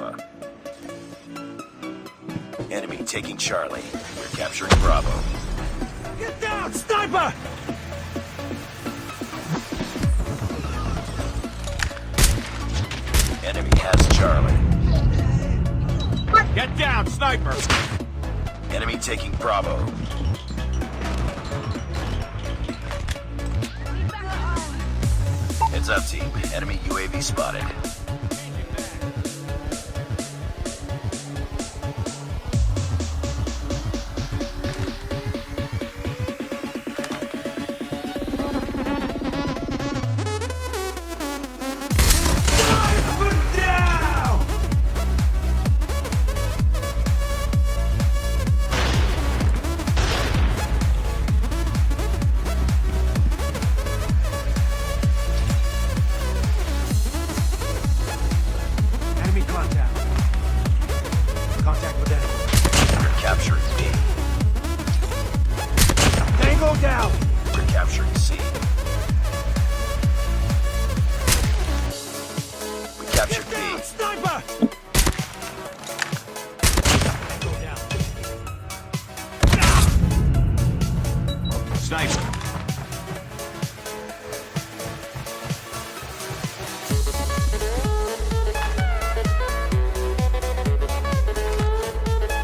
Alpha. Enemy taking Charlie. We're capturing Bravo. Get down, sniper! Enemy has Charlie. Get down, sniper! Enemy taking Bravo. Heads up, team. Enemy UAV spotted. Enemy contact. Contact with enemy. We're capturing B. Tango down! We're capturing C. We captured Get down, B. sniper! Tango down. Sniper.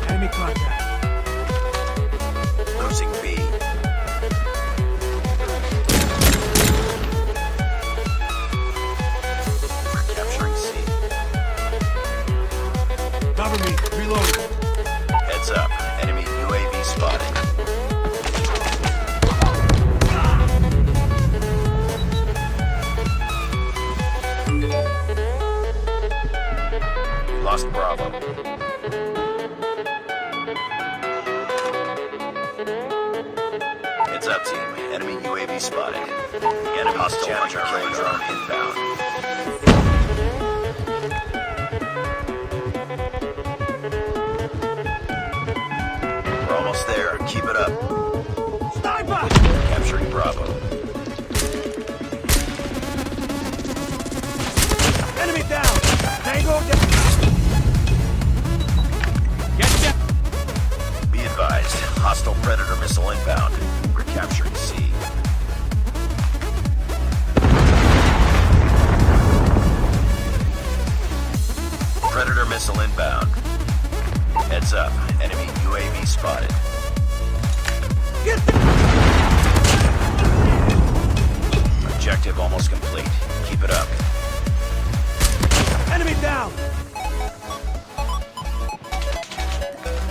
Enemy contact. Losing B. We're capturing C. Cover me. Reloading. Heads up. Enemy UAV spotted. Lost Bravo. Heads up, team. Enemy UAV spotted. Enemy hostile hunter killer drone inbound. We're almost there. Keep it up. Sniper! Capturing Bravo. Enemy down! Tango down! Get down! Be advised. Hostile Predator missile inbound. We're capturing C. Predator missile inbound. Heads up. Enemy UAV spotted. Get down! Objective almost complete. Keep it up. Enemy down!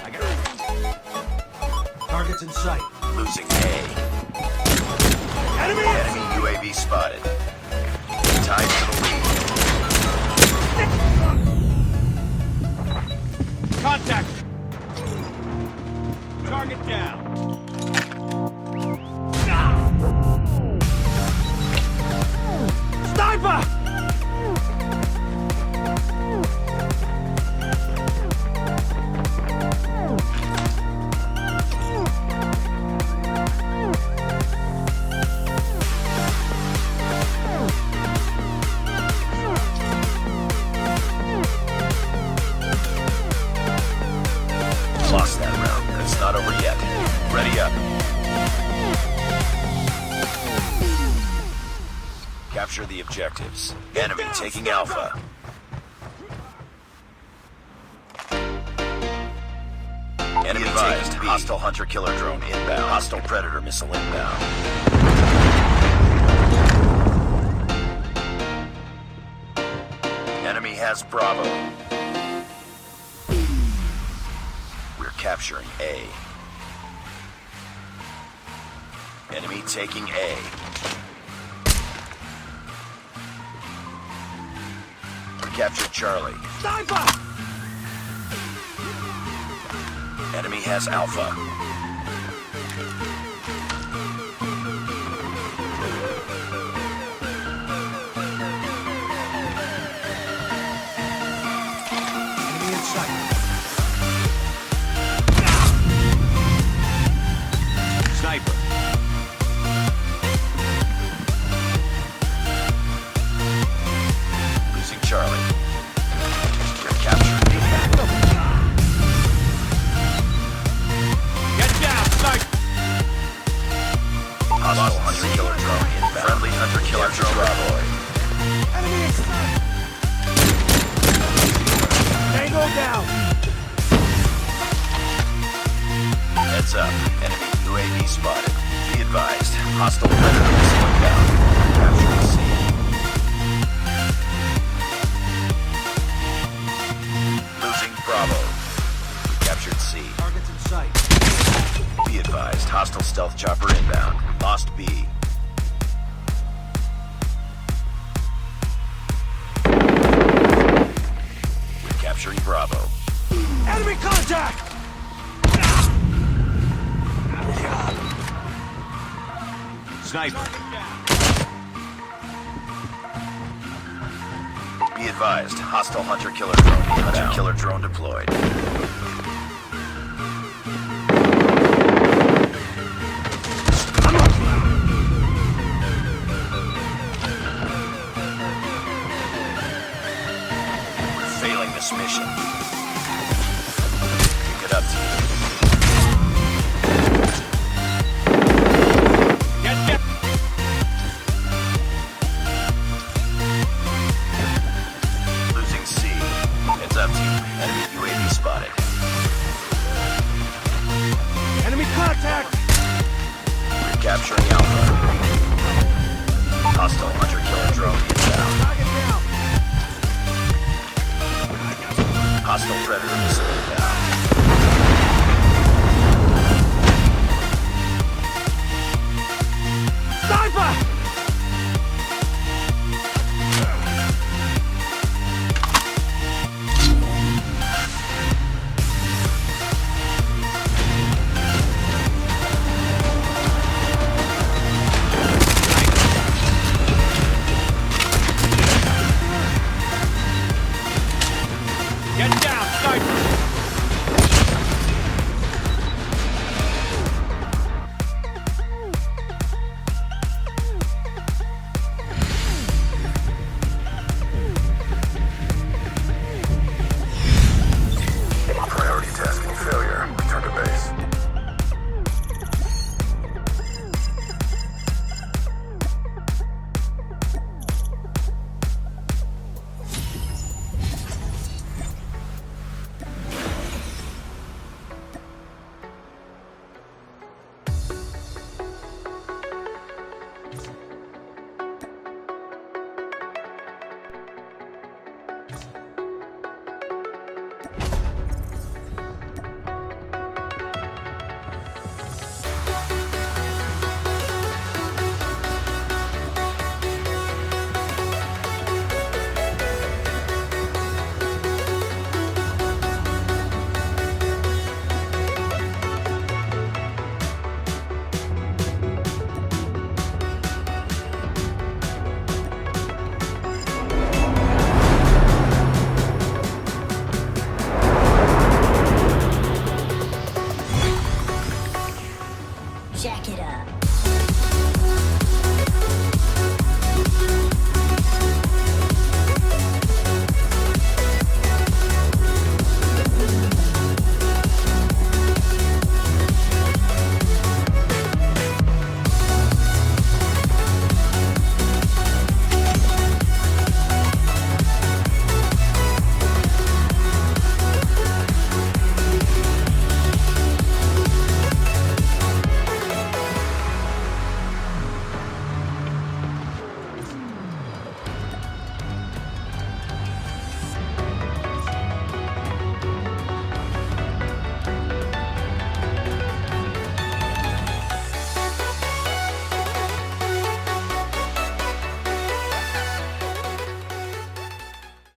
I got it. Targets in sight. Losing A. Enemy! Enemy UAV spotted. Tied to the lead. Contact! Target down. Sniper! Lost that round, but it's not over yet. Ready up. Capture the objectives. Enemy down, taking sniper! Alpha. Enemy taking B. Hostile hunter killer drone inbound. Hostile Predator missile inbound. Enemy has Bravo. We're capturing A. Enemy taking A. We captured Charlie. Sniper! Enemy has Alpha. Enemy in sight. Sniper. Losing Charlie. We're capturing drone deployed. Enemy in sight. Tango down. Heads up. Enemy UAV spotted. Be advised. Hostile predators inbound. Capture the scene. Losing Bravo. We captured C. Targets in sight. Be advised. Hostile stealth chopper inbound. Lost B. We're capturing Bravo. Enemy contact. Sniper. Be advised. Hostile hunter-killer drone inbound. Hunter-killer drone deployed. We're failing this mission.